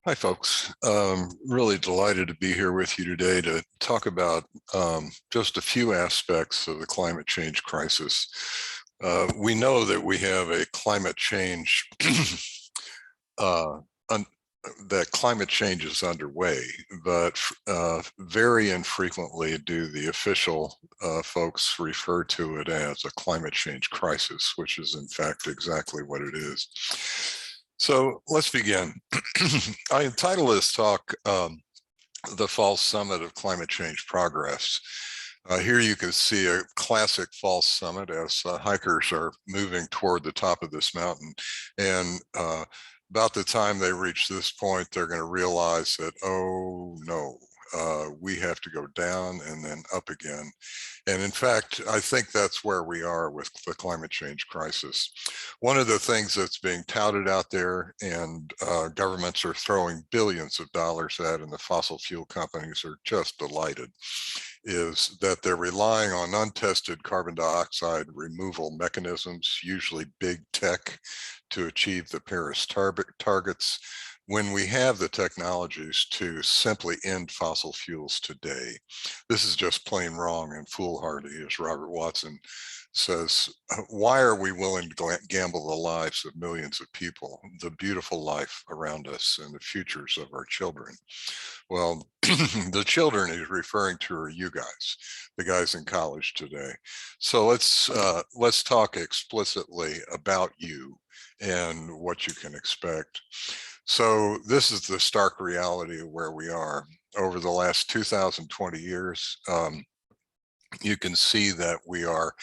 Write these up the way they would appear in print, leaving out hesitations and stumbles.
Hi, folks. Really delighted to be here with you today to talk about just a few aspects of the climate change crisis. We know that we have a climate change, uh, that climate change is underway, but very infrequently do the official folks refer to it as a climate change crisis, which is in fact exactly what it is. So let's begin. I entitled this talk, The False Summit of Climate Change Progress. Here you can see a classic false summit as hikers are moving toward the top of this mountain. And about the time they reach this point, they're going to realize that, oh no, we have to go down and then up again. And in fact, I think that's where we are with the climate change crisis. One of the things that's being touted out there, and governments are throwing billions of dollars at, and the fossil fuel companies are just delighted, is that they're relying on untested carbon dioxide removal mechanisms, usually big tech, to achieve the Paris targets, when we have the technologies to simply end fossil fuels today. This is just plain wrong and foolhardy, as Robert Watson says. Why are we willing to gamble the lives of millions of people, the beautiful life around us and the futures of our children? Well, the children he's referring to are you guys, the guys in college today. So let's talk explicitly about you and what you can expect. So this is the stark reality of where we are. Over the last 2020 years, you can see that we are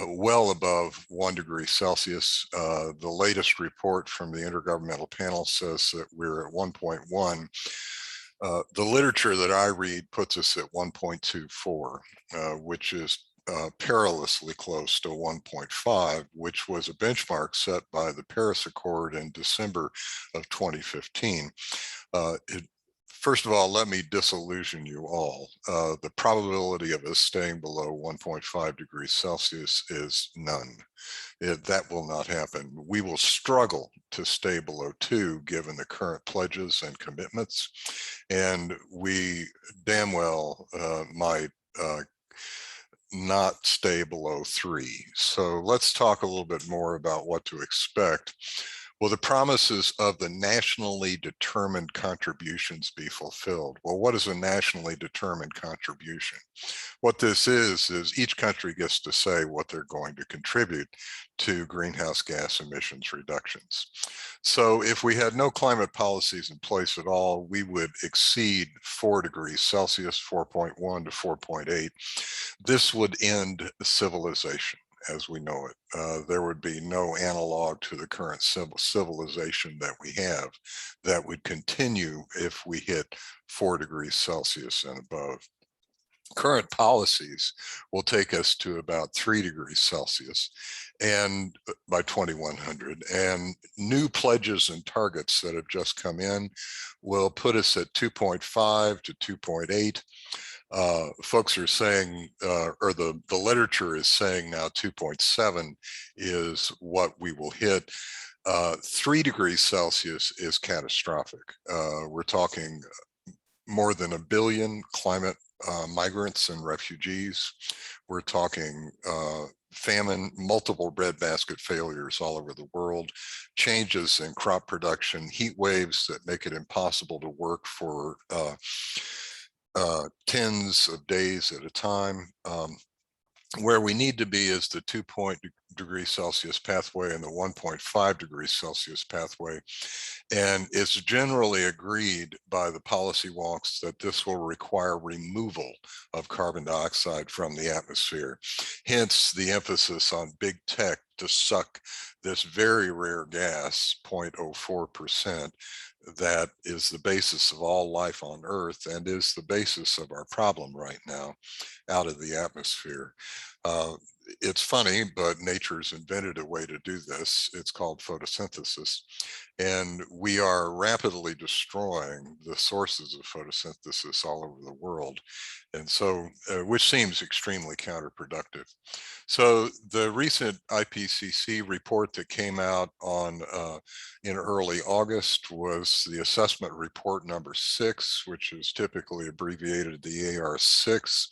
well above 1 degree Celsius. The latest report from the Intergovernmental Panel says that we're at 1.1. The literature that I read puts us at 1.24, which is perilously close to 1.5, which was a benchmark set by the Paris Accord in December of 2015. First of all, let me disillusion you all. The probability of us staying below 1.5 degrees Celsius is none. That will not happen. We will struggle to stay below 2 given the current pledges and commitments, and we damn well might not stay below 3. So let's talk a little bit more about what to expect. Will the promises of the nationally determined contributions be fulfilled? Well, what is a nationally determined contribution? What this is each country gets to say what they're going to contribute to greenhouse gas emissions reductions. So if we had no climate policies in place at all, we would exceed 4 degrees Celsius, 4.1 to 4.8. This would end civilization as we know it. There would be no analog to the current civilization that we have that would continue if we hit 4 degrees Celsius and above. Current policies will take us to about 3 degrees Celsius and by 2100, and new pledges and targets that have just come in will put us at 2.5 to 2.8. Folks are saying, or the literature is saying now 2.7 is what we will hit. 3 degrees Celsius is catastrophic. We're talking more than 1 billion climate migrants and refugees. We're talking famine, multiple breadbasket failures all over the world, changes in crop production, heat waves that make it impossible to work for tens of days at a time. Where we need to be is the 2 degrees Celsius pathway and the 1.5 degrees Celsius pathway. And it's generally agreed by the policy wonks that this will require removal of carbon dioxide from the atmosphere. Hence the emphasis on big tech to suck this very rare gas, 0.04%, that is the basis of all life on Earth and is the basis of our problem right now, out of the atmosphere. Uh, it's funny, but nature's invented a way to do this. It's called photosynthesis. And we are rapidly destroying the sources of photosynthesis all over the world. And so, which seems extremely counterproductive. So the recent IPCC report that came out on in early August was the assessment report number 6, which is typically abbreviated the AR6.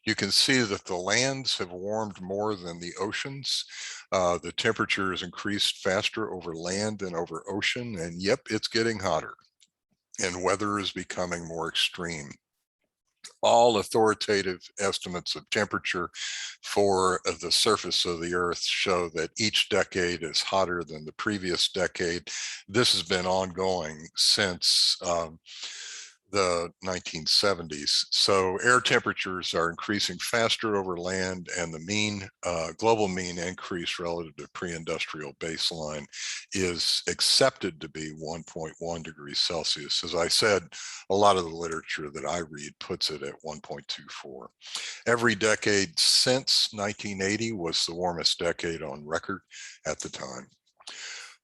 You can see that the lands have warmed more than the oceans. The temperature has increased faster over land than over ocean, and yep, it's getting hotter, and weather is becoming more extreme. All authoritative estimates of temperature for the surface of the earth show that each decade is hotter than the previous decade. This has been ongoing since the 1970s. So air temperatures are increasing faster over land, and the mean global mean increase relative to pre-industrial baseline is accepted to be 1.1 degrees Celsius. As I said, a lot of the literature that I read puts it at 1.24. Every decade since 1980 was the warmest decade on record at the time.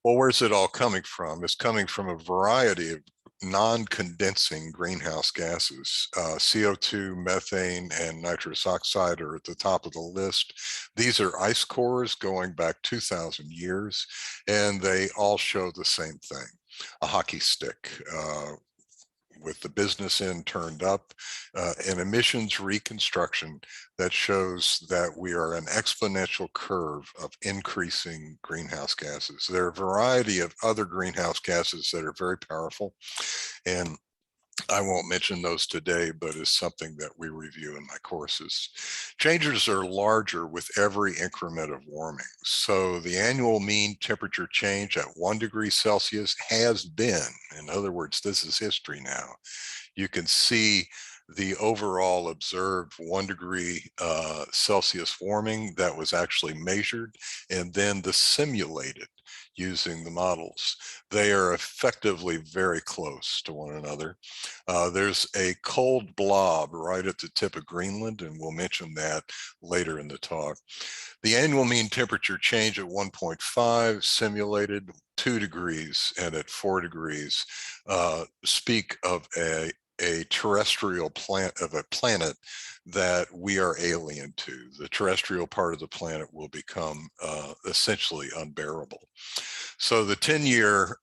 Well, where's it all coming from? It's coming from a variety of non-condensing greenhouse gases. CO2, methane, and nitrous oxide are at the top of the list. These are ice cores going back 2,000 years, and they all show the same thing, a hockey stick. With the business end turned up, an emissions reconstruction that shows that we are an exponential curve of increasing greenhouse gases. There are a variety of other greenhouse gases that are very powerful, and I won't mention those today, but it's something that we review in my courses. Changes are larger with every increment of warming. So the annual mean temperature change at 1 degree Celsius has been, in other words, this is history now. You can see the overall observed 1 degree Celsius warming that was actually measured, and then the simulated using the models. They are effectively very close to one another. There's a cold blob right at the tip of Greenland, and we'll mention that later in the talk. The annual mean temperature change at 1.5 simulated 2 degrees, and at 4 degrees speak of a terrestrial planet that we are alien to. The terrestrial part of the planet will become essentially unbearable. So the 10-year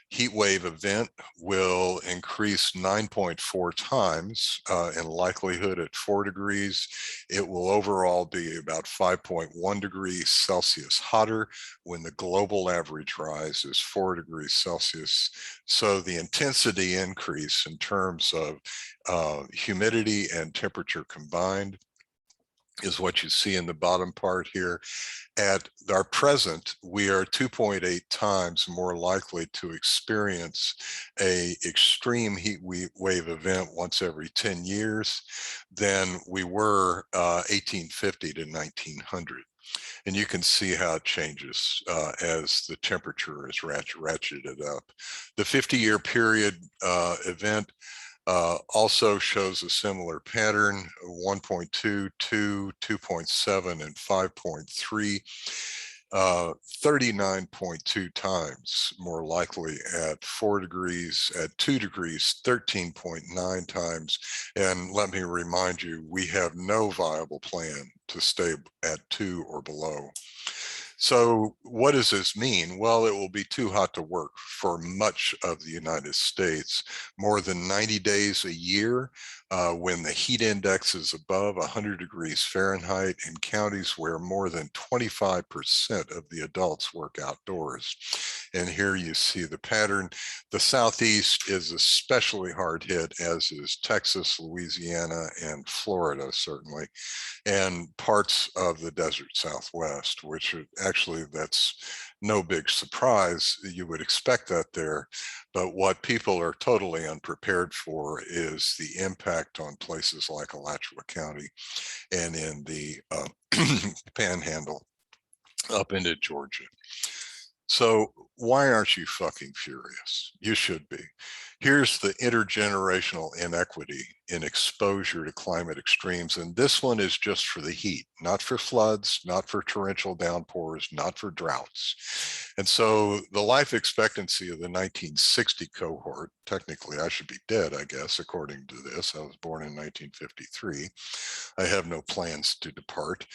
heat wave event will increase 9.4 times in likelihood at 4 degrees. It will overall be about 5.1 degrees Celsius hotter when the global average rise is 4 degrees Celsius. So the intensity increase in terms of humidity and temperature combined is what you see in the bottom part here. At our present, we are 2.8 times more likely to experience a extreme heat wave event once every 10 years than we were 1850 to 1900. And you can see how it changes as the temperature is ratcheted up. The 50-year period event also shows a similar pattern, 1.2, 2, 2.7, and 5.3, 39.2 times more likely at 4 degrees, at 2 degrees, 13.9 times. And let me remind you, we have no viable plan to stay at 2 or below. So what does this mean? Well, it will be too hot to work for much of the United States. More than 90 days a year when the heat index is above 100 degrees Fahrenheit in counties where more than 25% of the adults work outdoors. And here you see the pattern. The Southeast is especially hard hit, as is Texas, Louisiana, and Florida, certainly, and parts of the desert Southwest, which actually that's no big surprise. You would expect that there, but what people are totally unprepared for is the impact on places like Alachua County and in the Panhandle up into Georgia. So why aren't you fucking furious? You should be. Here's the intergenerational inequity in exposure to climate extremes. And this one is just for the heat, not for floods, not for torrential downpours, not for droughts. And so the life expectancy of the 1960 cohort, technically I should be dead, I guess, according to this. I was born in 1953. I have no plans to depart.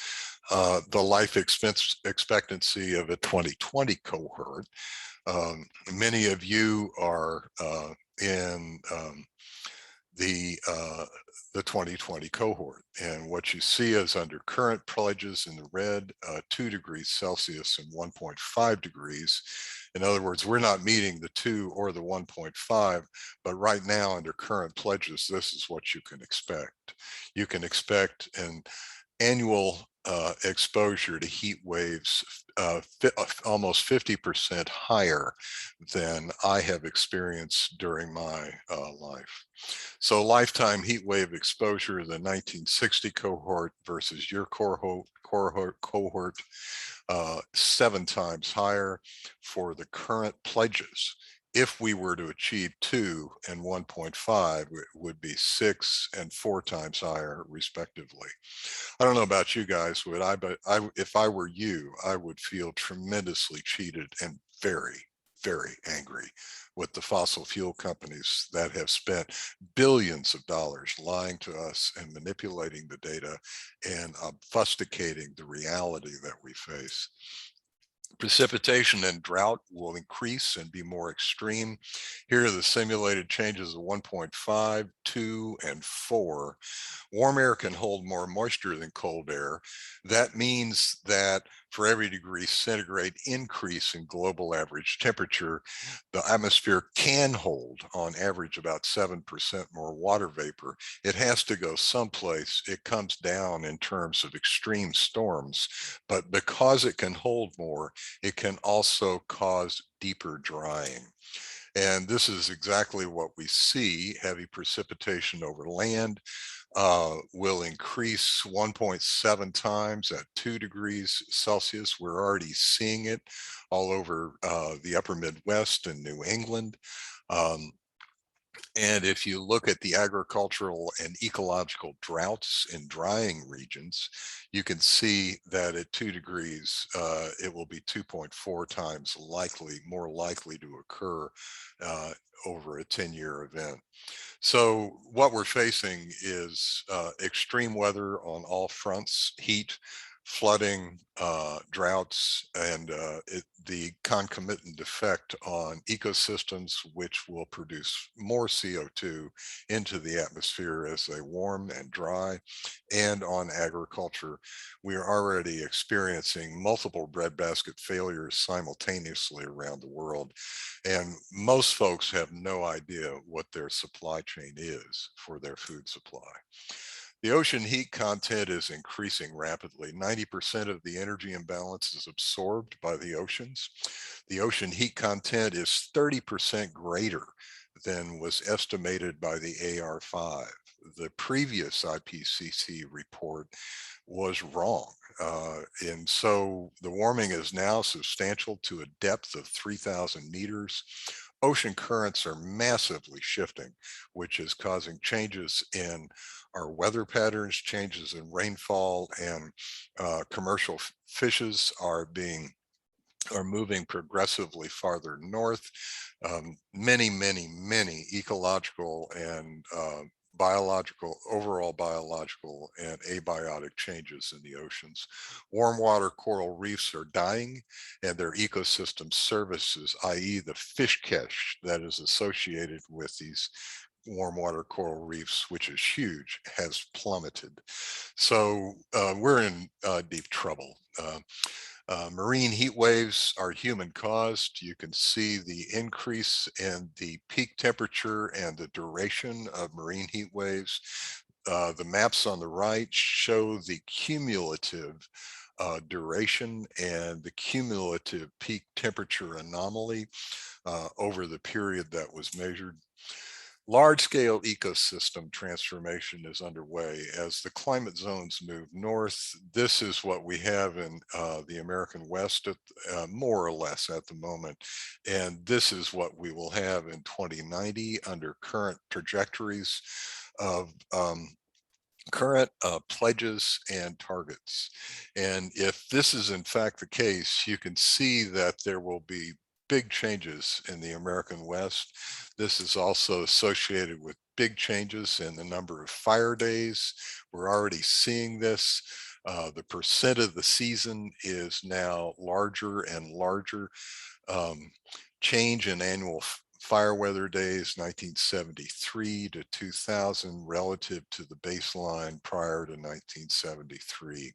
The life expectancy of a 2020 cohort. Many of you are in the 2020 cohort, and what you see is under current pledges in the red, 2 degrees Celsius and 1.5 degrees. In other words, we're not meeting the 2 or the 1.5, but right now under current pledges, this is what you can expect. You can expect an annual exposure to heat waves almost 50% higher than I have experienced during my life. So lifetime heat wave exposure, the 1960 cohort versus your cohort 7 times higher for the current pledges. If we were to achieve 2 and 1.5, it would be 6 and 4 times higher, respectively. I don't know about you guys, but if I were you, I would feel tremendously cheated and very, very angry with the fossil fuel companies that have spent billions of dollars lying to us and manipulating the data and obfuscating the reality that we face. Precipitation and drought will increase and be more extreme. Here are the simulated changes of 1.5, 2, and 4. Warm air can hold more moisture than cold air. That means that for every degree centigrade increase in global average temperature, the atmosphere can hold on average about 7% more water vapor. It has to go someplace. It comes down in terms of extreme storms, but because it can hold more, it can also cause deeper drying. And this is exactly what we see. Heavy precipitation over land will increase 1.7 times at 2 degrees Celsius. We're already seeing it all over the upper Midwest and New England. And if you look at the agricultural and ecological droughts in drying regions, you can see that at 2 degrees, it will be 2.4 times more likely to occur over a 10-year event. So what we're facing is extreme weather on all fronts: heat, flooding, droughts, and the concomitant effect on ecosystems, which will produce more CO2 into the atmosphere as they warm and dry, and on agriculture. We are already experiencing multiple breadbasket failures simultaneously around the world, and most folks have no idea what their supply chain is for their food supply. The ocean heat content is increasing rapidly. 90% of the energy imbalance is absorbed by the oceans. The ocean heat content is 30% greater than was estimated by the AR5. The previous IPCC report was wrong. And so the warming is now substantial to a depth of 3,000 meters. Ocean currents are massively shifting, which is causing changes in our weather patterns, changes in rainfall, and commercial fishes are moving progressively farther north. Many ecological and overall biological and abiotic changes in the oceans. Warm water coral reefs are dying, and their ecosystem services, i.e. the fish catch that is associated with these warm water coral reefs, which is huge, has plummeted. So we're in deep trouble. Marine heat waves are human caused. You can see the increase in the peak temperature and the duration of marine heat waves. The maps on the right show the cumulative duration and the cumulative peak temperature anomaly over the period that was measured. Large-scale ecosystem transformation is underway as the climate zones move north. This is what we have in the American West, more or less at the moment. And this is what we will have in 2090 under current trajectories of current pledges and targets. And if this is in fact the case, you can see that there will be big changes in the American West. This is also associated with big changes in the number of fire days. We're already seeing this. The percent of the season is now larger and larger. Um, Change in annual fire weather days 1973 to 2000 relative to the baseline prior to 1973.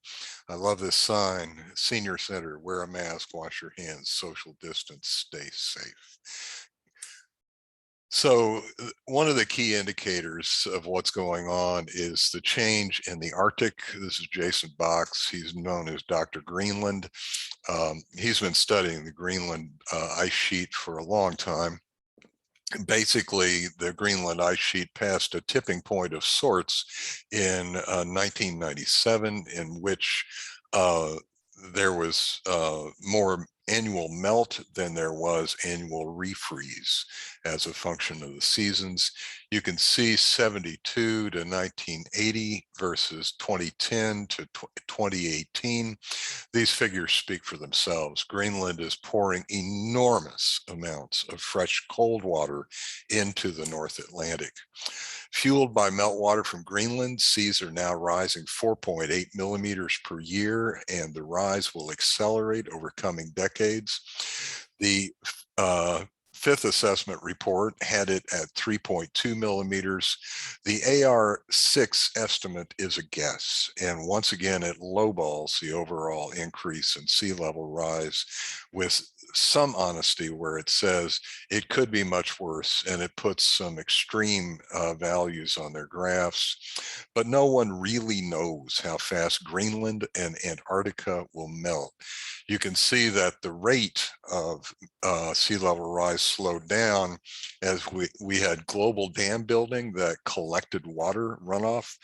I love this sign: senior center, wear a mask, wash your hands, social distance, stay safe. So one of the key indicators of what's going on is the change in the Arctic. This is Jason Box. He's known as Dr. Greenland. He's been studying the Greenland ice sheet for a long time. Basically, the Greenland ice sheet passed a tipping point of sorts in 1997, in which there was more annual melt than there was annual refreeze as a function of the seasons. You can see 72 to 1980 versus 2010 to 2018. These figures speak for themselves. Greenland is pouring enormous amounts of fresh cold water into the North Atlantic. Fueled by meltwater from Greenland, seas are now rising 4.8 millimeters per year, and the rise will accelerate over coming decades. The fifth assessment report had it at 3.2 millimeters. The AR6 estimate is a guess, and once again, it lowballs the overall increase in sea level rise with some honesty, where it says it could be much worse, and it puts some extreme values on their graphs. But no one really knows how fast Greenland and Antarctica will melt. You can see that the rate of sea level rise slowed down as we had global dam building that collected water runoff.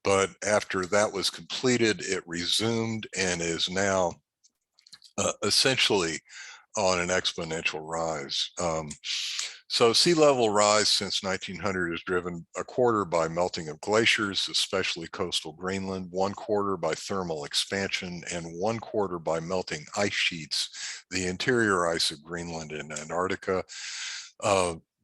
But after that was completed, it resumed and is now essentially on an exponential rise. So sea level rise since 1900 is driven a quarter by melting of glaciers, especially coastal Greenland, one quarter by thermal expansion, and one quarter by melting ice sheets, the interior ice of Greenland and Antarctica.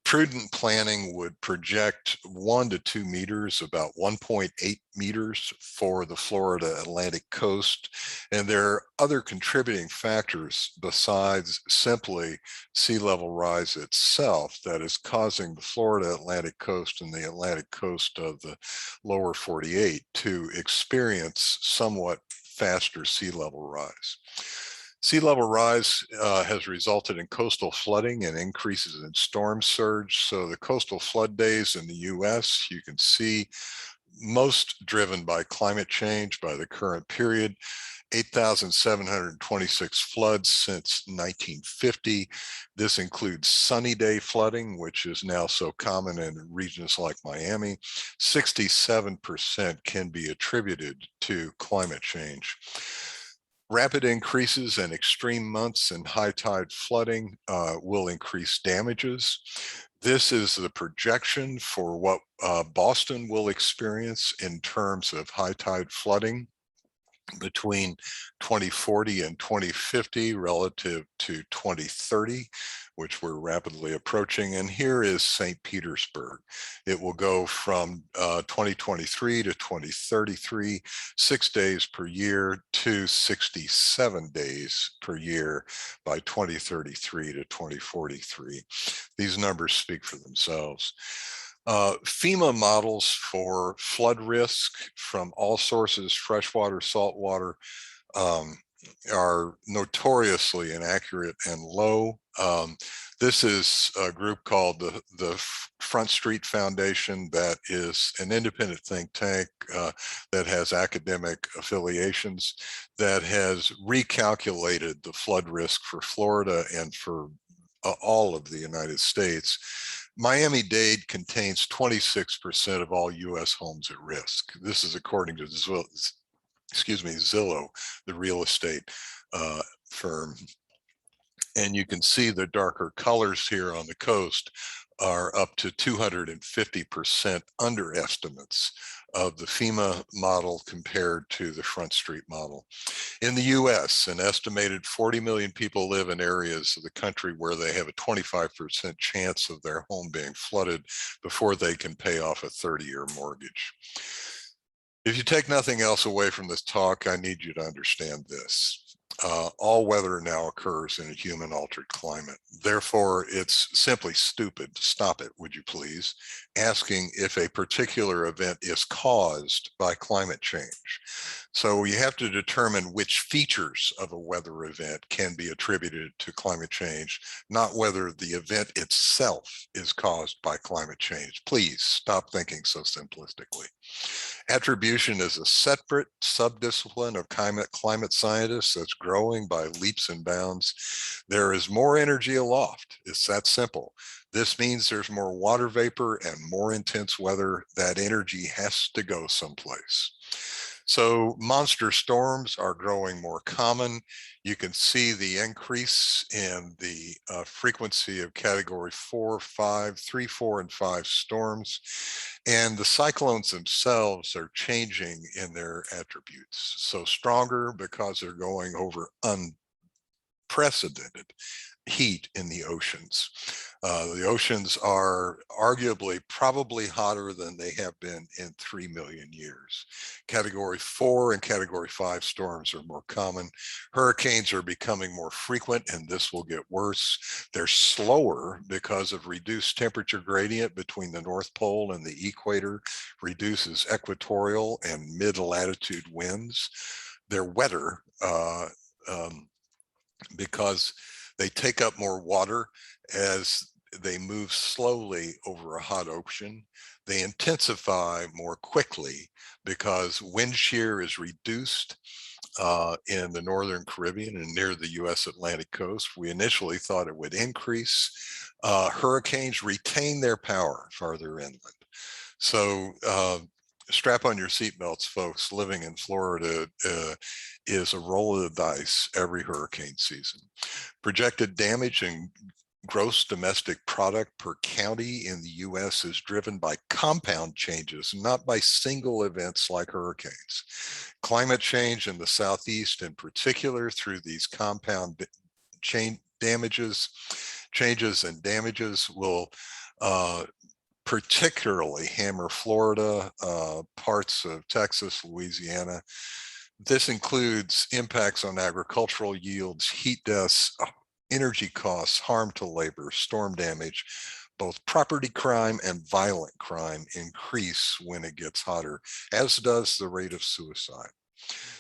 Prudent planning would project 1 to 2 meters, about 1.8 meters for the Florida Atlantic coast. And there are other contributing factors besides simply sea level rise itself that is causing the Florida Atlantic coast and the Atlantic coast of the lower 48 to experience somewhat faster sea level rise. Sea level rise has resulted in coastal flooding and increases in storm surge. So the coastal flood days in the US, you can see, most driven by climate change by the current period. 8,726 floods since 1950. This includes sunny day flooding, which is now so common in regions like Miami. 67% can be attributed to climate change. Rapid increases in extreme months and high tide flooding will increase damages. This is the projection for what Boston will experience in terms of high tide flooding between 2040 and 2050 relative to 2030, which we're rapidly approaching. And here is St. Petersburg. It will go from 2023 to 2033, 6 days per year to 67 days per year by 2033 to 2043. These numbers speak for themselves. FEMA models for flood risk from all sources, freshwater, saltwater, are notoriously inaccurate and low. This is a group called the Front Street Foundation, that is an independent think tank that has academic affiliations, that has recalculated the flood risk for Florida and for all of the United States. Miami-Dade contains 26% of all US homes at risk. This is according to Zillow, the real estate firm. And you can see the darker colors here on the coast are up to 250% underestimates of the FEMA model compared to the Front Street model. In the US, an estimated 40 million people live in areas of the country where they have a 25% chance of their home being flooded before they can pay off a 30-year mortgage. If you take nothing else away from this talk, I need you to understand this. All weather now occurs in a human altered climate. Therefore, it's simply stupid to stop it, would you please, asking if a particular event is caused by climate change. So you have to determine which features of a weather event can be attributed to climate change, not whether the event itself is caused by climate change. Please stop thinking so simplistically. Attribution is a separate subdiscipline of climate scientists that's growing by leaps and bounds. There is more energy aloft. It's that simple. This means there's more water vapor and more intense weather. That energy has to go someplace. So monster storms are growing more common. You can see the increase in the frequency of category 4, 5, 3, 4, and 5 storms. And the cyclones themselves are changing in their attributes. So stronger because they're going over unprecedented heat in the oceans. The oceans are arguably probably hotter than they have been in 3 million years. Category 4 and category 5 storms are more common. Hurricanes are becoming more frequent, and this will get worse. They're slower because of reduced temperature gradient between the North Pole and the equator, reduces equatorial and mid-latitude winds. They're wetter because they take up more water as they move slowly over a hot ocean. They intensify more quickly because wind shear is reduced in the Northern Caribbean and near the US Atlantic coast. We initially thought it would increase. Hurricanes retain their power farther inland. So strap on your seatbelts, folks. Living in Florida is a roll of the dice every hurricane season. Projected damage and gross domestic product per county in the US is driven by compound changes, not by single events like hurricanes. Climate change in the Southeast in particular through these compound changes and damages will particularly hammer Florida, parts of Texas, Louisiana. This includes impacts on agricultural yields, heat deaths, energy costs, harm to labor, storm damage. Both property crime and violent crime increase when it gets hotter, as does the rate of suicide.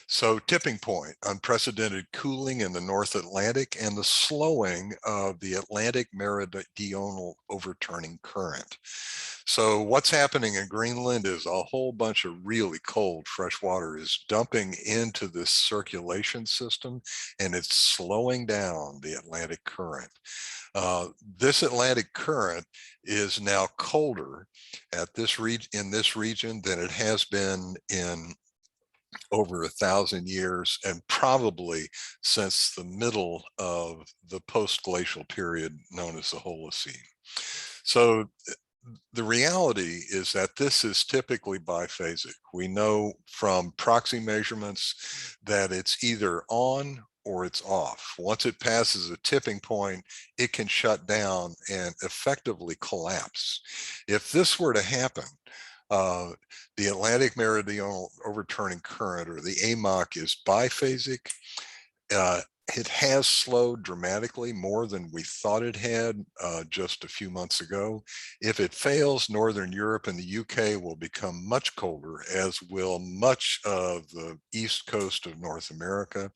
So tipping point, unprecedented cooling in the North Atlantic and the slowing of the Atlantic meridional overturning current. So what's happening in Greenland is a whole bunch of really cold fresh water is dumping into this circulation system, and it's slowing down the Atlantic current. This Atlantic current is now colder at this in this region than it has been in over 1,000 years, and probably since the middle of the post-glacial period known as the Holocene. So the reality is that this is typically biphasic. We know from proxy measurements that it's either on or it's off. Once it passes a tipping point, it can shut down and effectively collapse. If this were to happen, the Atlantic meridional overturning current, or the AMOC, is biphasic. It has slowed dramatically, more than we thought it had just a few months ago. If it fails, Northern Europe and the UK will become much colder, as will much of the east coast of North America.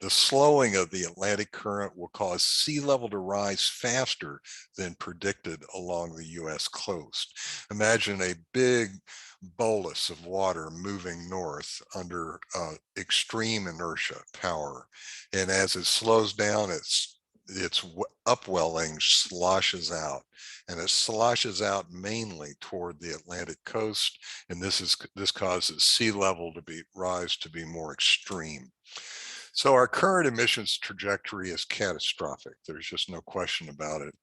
The slowing of the Atlantic current will cause sea level to rise faster than predicted along the US coast. Imagine a big bolus of water moving north under extreme inertia power. And as it slows down, its upwelling sloshes out, and it sloshes out mainly toward the Atlantic coast, and this causes sea level to rise to be more extreme. So our current emissions trajectory is catastrophic. There's just no question about it.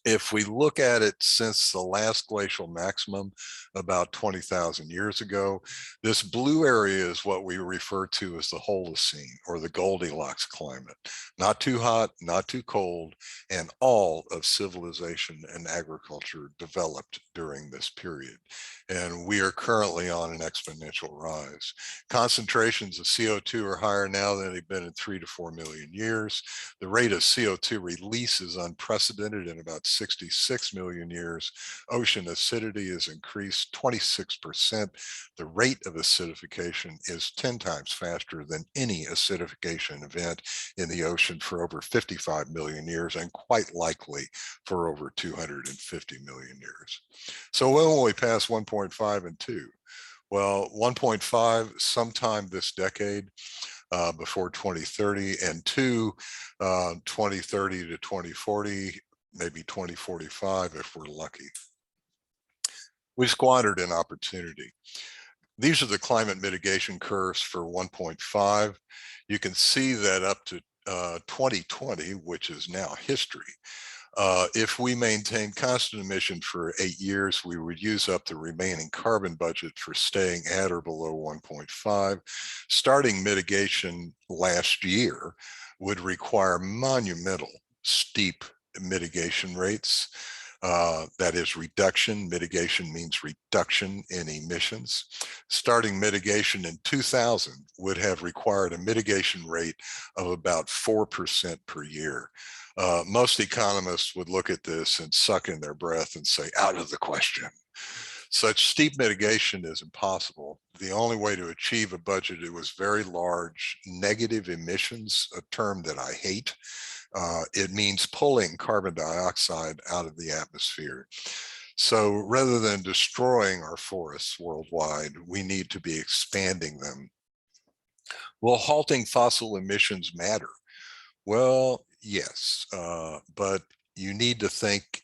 If we look at it since the last glacial maximum about 20,000 years ago, this blue area is what we refer to as the Holocene, or the Goldilocks climate. Not too hot, not too cold, and all of civilization and agriculture developed during this period. And we are currently on an exponential rise. Concentrations of CO2 are higher now than they've been in 3 to 4 million years. The rate of CO2 release is unprecedented in about 66 million years. Ocean acidity has increased 26%. The rate of acidification is 10 times faster than any acidification event in the ocean for over 55 million years, and quite likely for over 250 million years. So when will we pass 1.5 and 2? Well, 1.5 sometime this decade, before 2030, and 2, 2030 to 2040, maybe 2045 if we're lucky. We squandered an opportunity. These are the climate mitigation curves for 1.5. You can see that up to 2020, which is now history, if we maintain constant emission for 8 years, we would use up the remaining carbon budget for staying at or below 1.5. Starting mitigation last year would require monumental, steep mitigation rates. That is reduction. Mitigation means reduction in emissions. Starting mitigation in 2000 would have required a mitigation rate of about 4% per year. Most economists would look at this and suck in their breath and say, out of the question. Such steep mitigation is impossible. The only way to achieve a budget that was very large negative emissions, a term that I hate, it means pulling carbon dioxide out of the atmosphere. So rather than destroying our forests worldwide, we need to be expanding them. Will halting fossil emissions matter? Well, yes, but you need to think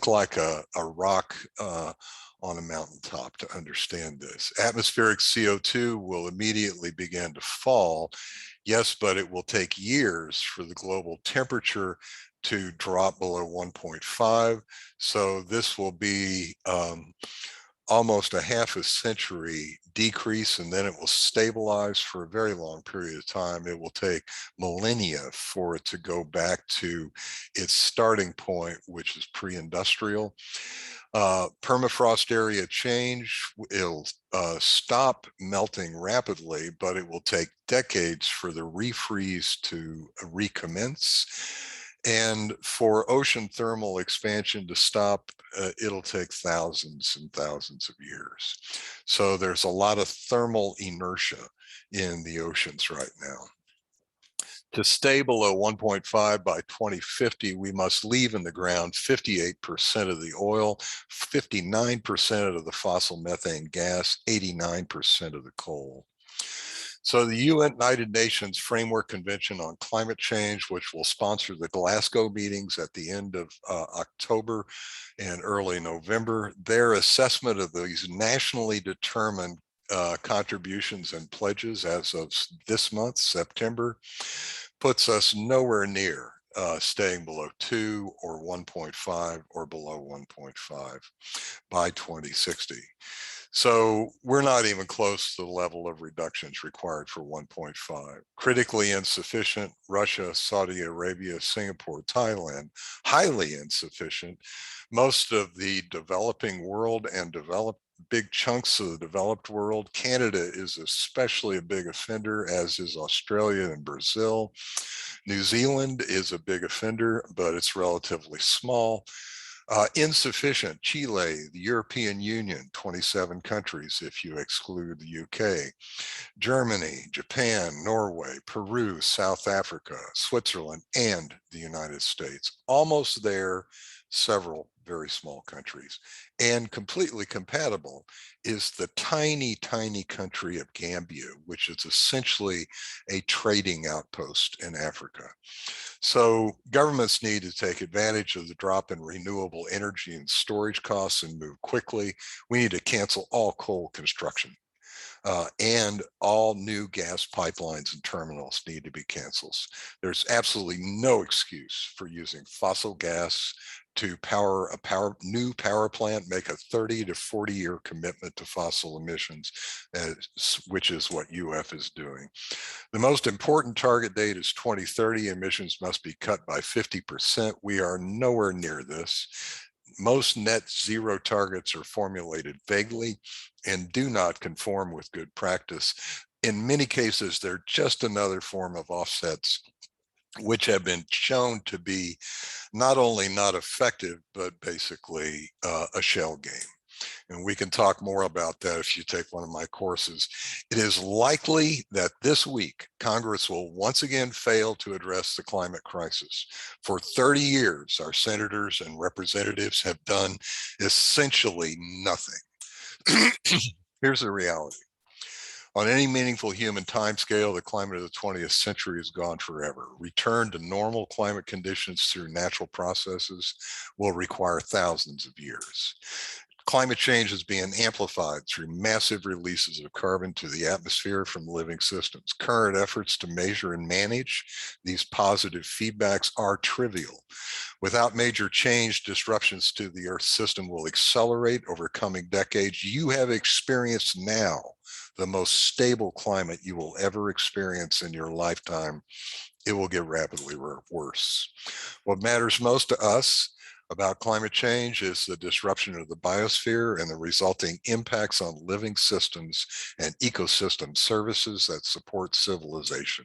like a rock on a mountaintop to understand this. Atmospheric CO2 will immediately begin to fall. Yes, but it will take years for the global temperature to drop below 1.5. So this will be almost a half a century decrease, and then it will stabilize for a very long period of time. It will take millennia for it to go back to its starting point, which is pre-industrial. Permafrost area change, it'll stop melting rapidly, but it will take decades for the refreeze to recommence. And for ocean thermal expansion to stop, it'll take thousands and thousands of years. So there's a lot of thermal inertia in the oceans right now. To stay below 1.5 by 2050, we must leave in the ground 58% of the oil, 59% of the fossil methane gas, 89% of the coal. So the United Nations Framework Convention on Climate Change, which will sponsor the Glasgow meetings at the end of October and early November, their assessment of these nationally determined contributions and pledges as of this month, September, puts us nowhere near staying below 2 or 1.5 or below 1.5 by 2060. So we're not even close to the level of reductions required for 1.5. Critically insufficient, Russia, Saudi Arabia, Singapore, Thailand, highly insufficient. Most of the developing world and big chunks of the developed world. Canada is especially a big offender, as is Australia and Brazil. New Zealand is a big offender, but it's relatively small. Insufficient, Chile, the European Union, 27 countries if you exclude the UK, Germany, Japan, Norway, Peru, South Africa, Switzerland, and the United States. Almost there, several very small countries. And completely compatible is the tiny, tiny country of Gambia, which is essentially a trading outpost in Africa. So governments need to take advantage of the drop in renewable energy and storage costs and move quickly. We need to cancel all coal construction. And all new gas pipelines and terminals need to be canceled. There's absolutely no excuse for using fossil gas to power a new power plant, make a 30 to 40-year commitment to fossil emissions, which is what UF is doing. The most important target date is 2030. Emissions must be cut by 50%. We are nowhere near this. Most net zero targets are formulated vaguely and do not conform with good practice. In many cases, they're just another form of offsets, which have been shown to be not only not effective, but basically a shell game. And we can talk more about that if you take one of my courses. It is likely that this week, Congress will once again fail to address the climate crisis. For 30 years, our senators and representatives have done essentially nothing. Here's the reality. On any meaningful human timescale, the climate of the 20th century is gone forever. Return to normal climate conditions through natural processes will require thousands of years. Climate change is being amplified through massive releases of carbon to the atmosphere from living systems. Current efforts to measure and manage these positive feedbacks are trivial. Without major change, disruptions to the Earth system will accelerate over coming decades. You have experienced now the most stable climate you will ever experience in your lifetime. It will get rapidly worse. What matters most to us about climate change is the disruption of the biosphere and the resulting impacts on living systems and ecosystem services that support civilization.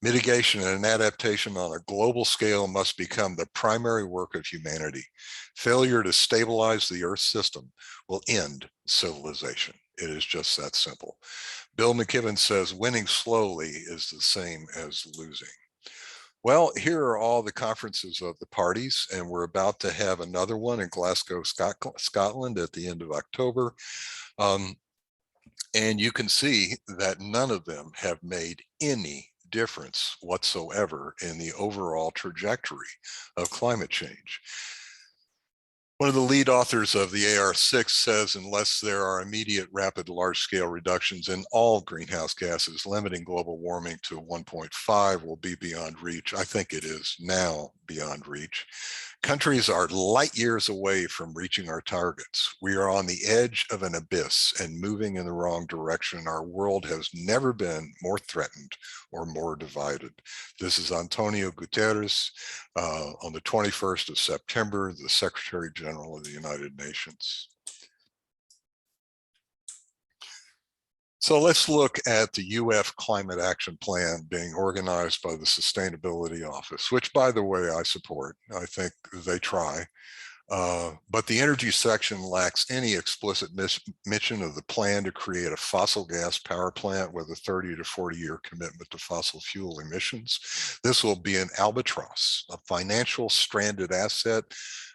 Mitigation and adaptation on a global scale must become the primary work of humanity. Failure to stabilize the Earth system will end civilization. It is just that simple. Bill McKibben says winning slowly is the same as losing. Well, here are all the conferences of the parties, and we're about to have another one in Glasgow, Scotland at the end of October. And you can see that none of them have made any difference whatsoever in the overall trajectory of climate change. One of the lead authors of the AR6 says unless there are immediate, rapid, large-scale reductions in all greenhouse gases, limiting global warming to 1.5 will be beyond reach. I think it is now beyond reach. Countries are light years away from reaching our targets. We are on the edge of an abyss and moving in the wrong direction. Our world has never been more threatened or more divided. This is Antonio Guterres on the 21st of September, the Secretary General of the United Nations. So let's look at the UF Climate Action Plan being organized by the Sustainability Office, which, by the way, I support. I think they try. But the energy section lacks any explicit mention of the plan to create a fossil gas power plant with a 30 to 40-year commitment to fossil fuel emissions. This will be an albatross, a financial stranded asset.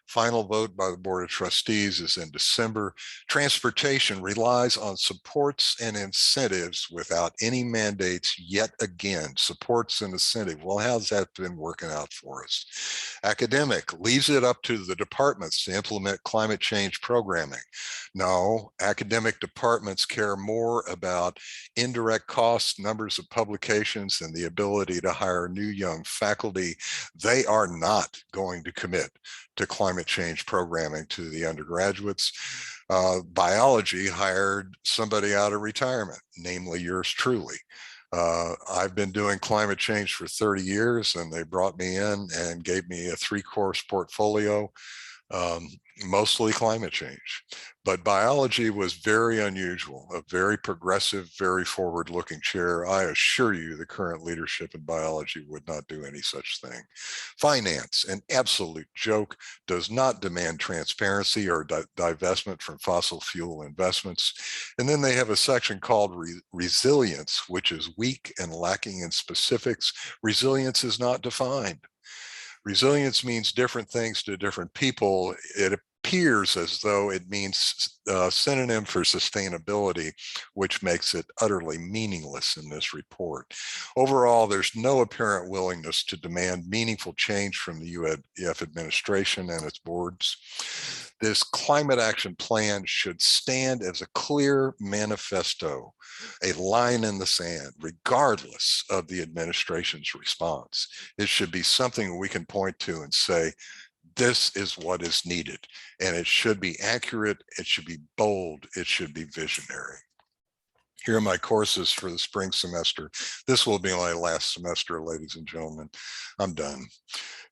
Final vote by the Board of Trustees is in December. Transportation relies on supports and incentives without any mandates yet again. Supports and incentive. Well, how's that been working out for us? Academic leaves it up to the departments to implement climate change programming. No, academic departments care more about indirect costs, numbers of publications, and the ability to hire new young faculty. They are not going to commit to climate change programming to the undergraduates. Biology hired somebody out of retirement, namely yours truly. I've been doing climate change for 30 years, and they brought me in and gave me a 3-course portfolio, mostly climate change. But biology was very unusual, a very progressive, very forward-looking chair. I assure you the current leadership in biology would not do any such thing. Finance, an absolute joke, does not demand transparency or divestment from fossil fuel investments. And then they have a section called resilience, which is weak and lacking in specifics. Resilience is not defined. Resilience means different things to different people. It appears as though it means a synonym for sustainability, which makes it utterly meaningless in this report. Overall, there's no apparent willingness to demand meaningful change from the UF administration and its boards. This climate action plan should stand as a clear manifesto, a line in the sand, regardless of the administration's response. It should be something we can point to and say, this is what is needed. And it should be accurate, it should be bold, it should be visionary. Here are my courses for the spring semester. This will be my last semester, ladies and gentlemen. I'm done.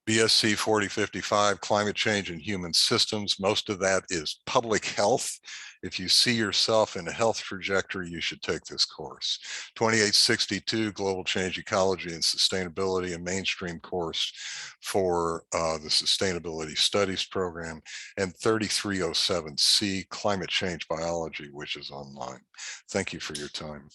BSc 4055, Climate Change and Human Systems. Most of that is public health. If you see yourself in a health trajectory, you should take this course. 2862, Global Change, Ecology and Sustainability, a mainstream course for the Sustainability Studies program, and 3307C, Climate Change Biology, which is online. Thank you for your time.